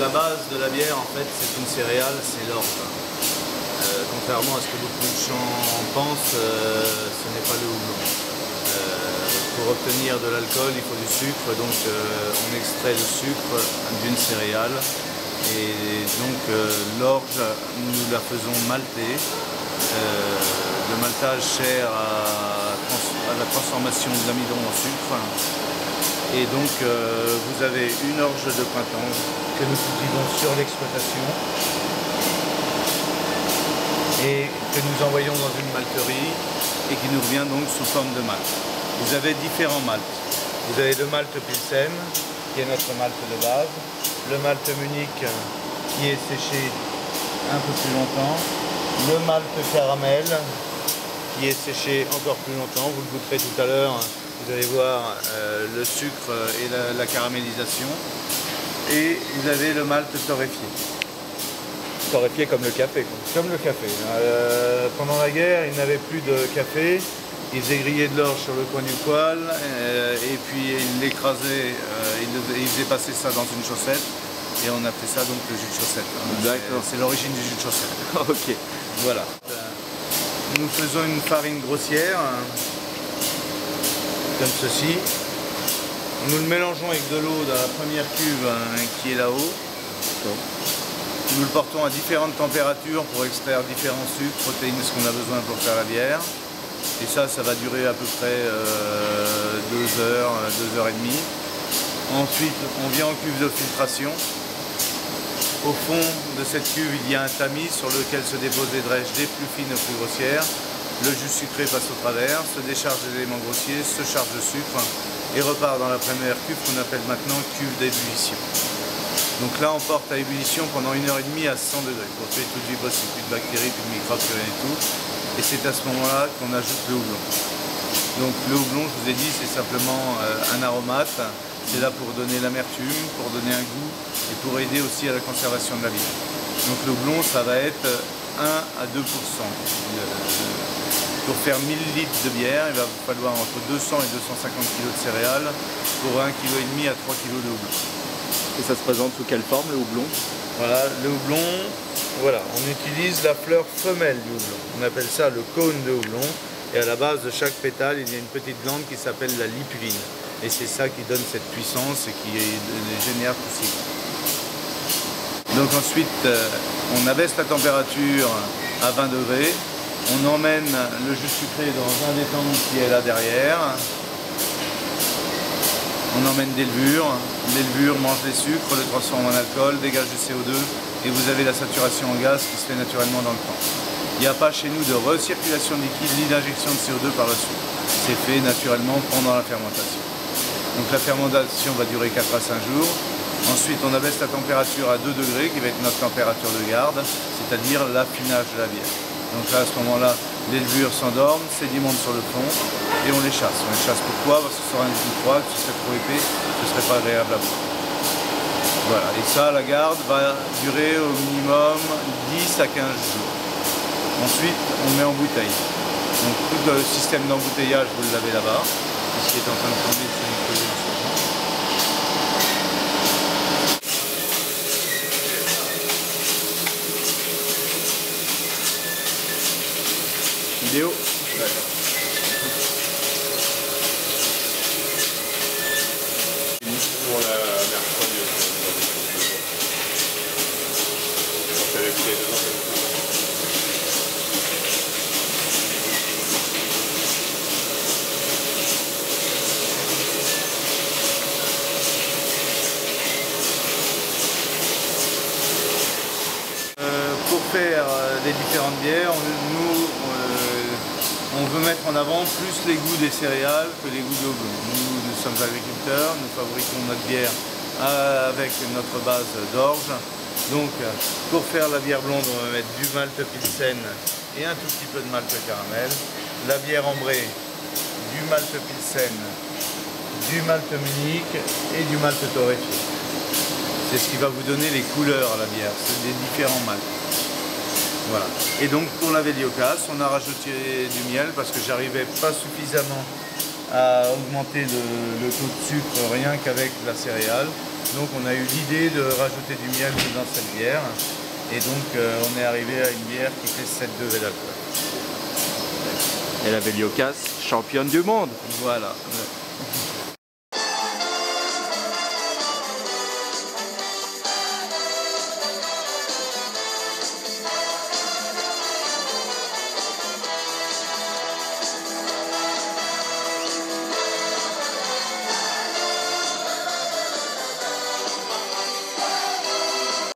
la base de la bière, en fait, c'est une céréale, c'est l'orge. Contrairement à ce que beaucoup de gens pensent, ce n'est pas le houblon. Pour obtenir de l'alcool, il faut du sucre, donc on extrait le sucre d'une céréale. Et donc l'orge, nous la faisons malter. Le maltage sert à la transformation de l'amidon en sucre. Et donc vous avez une orge de printemps que nous cultivons sur l'exploitation et que nous envoyons dans une malterie et qui nous revient donc sous forme de malt. Vous avez différents malts. Vous avez le malt Pilsen, qui est notre malt de base, le malt Munich qui est séché un peu plus longtemps, le malt caramel qui est séché encore plus longtemps, vous le goûterez tout à l'heure, vous allez voir le sucre et la caramélisation, et vous avez le malt torréfié. Torréfié comme le café, quoi. Comme le café. Pendant la guerre, il n'avait plus de café. Ils faisaient griller de l'orge sur le coin du poêle et puis ils l'écrasaient, ils faisaient passer ça dans une chaussette et on appelait ça donc le jus de chaussette. D'accord. C'est l'origine du jus de chaussette. Ok. Voilà. Nous faisons une farine grossière, comme ceci. Nous le mélangeons avec de l'eau dans la première cuve qui est là-haut. Nous le portons à différentes températures pour extraire différents sucres, protéines, ce qu'on a besoin pour faire la bière. Et ça va durer à peu près 2 heures, 2 heures et demie. Ensuite, on vient en cuve de filtration. Au fond de cette cuve, il y a un tamis sur lequel se déposent des drèches des plus fines aux plus grossières. Le jus sucré passe au travers, se décharge des éléments grossiers, se charge de sucre et repart dans la première cuve qu'on appelle maintenant cuve d'ébullition. Donc là, on porte à ébullition pendant 1 heure et demie à 100 degrés pour tuer toute vie possible, plus de bactéries, plus de microbes, plus rien et tout. Et c'est à ce moment-là qu'on ajoute le houblon. Donc le houblon, je vous ai dit, c'est simplement un aromate. C'est là pour donner l'amertume, pour donner un goût et pour aider aussi à la conservation de la bière. Donc le houblon, ça va être 1 à 2%. Pour faire 1000 litres de bière, il va vous falloir entre 200 et 250 kg de céréales pour 1,5 kg à 3 kg de houblon. Et ça se présente sous quelle forme, le houblon? Voilà, le houblon, voilà, on utilise la fleur femelle du houblon. On appelle ça le cône de houblon. Et à la base de chaque pétale, il y a une petite glande qui s'appelle la lipuline. Et c'est ça qui donne cette puissance et qui génère tout cycle. Donc ensuite, on abaisse la température à 20 degrés. On emmène le jus sucré dans un des tanks qui est là derrière. On emmène des levures. Les levures mangent les sucres, le transforment en alcool, dégagent du CO2 et vous avez la saturation en gaz qui se fait naturellement dans le temps. Il n'y a pas chez nous de recirculation de liquide ni d'injection de CO2 par le sucre. C'est fait naturellement pendant la fermentation. Donc la fermentation va durer 4 à 5 jours. Ensuite, on abaisse la température à 2 degrés qui va être notre température de garde, c'est-à-dire l'affinage de la bière. Donc là, à ce moment-là, les levures s'endorment, sédimentent sur le fond et on les chasse. On les chasse pourquoi? Parce que ce sera un liquide froid, que ce serait trop épais, ce ne serait pas agréable à boire. Voilà, et ça, la garde va durer au minimum 10 à 15 jours. Ensuite, on met en bouteille. Donc tout le système d'embouteillage, vous l'avez là-bas. Ce qui est en train de tourner, c'est une colline en ce moment. Vidéo. D'accord. Pour la mercredi, on fait réguler dedans. Pour faire les différentes bières, on veut mettre en avant plus les goûts des céréales que les goûts de houblon. Nous sommes agriculteurs, nous fabriquons notre bière avec notre base d'orge. Donc pour faire la bière blonde, on va mettre du malt Pilsen et un tout petit peu de malt caramel. La bière ambrée, du malt Pilsen, du malt Munich et du malt torréfié. C'est ce qui va vous donner les couleurs à la bière, c'est des différents malts. Voilà. Et donc pour la Véliocasse, on a rajouté du miel parce que j'arrivais pas suffisamment à augmenter le taux de sucre rien qu'avec la céréale. Donc on a eu l'idée de rajouter du miel dans cette bière. Et donc on est arrivé à une bière qui fait 7 degrés d'alcool. Et la Veliocas, championne du monde. Voilà. Ouais.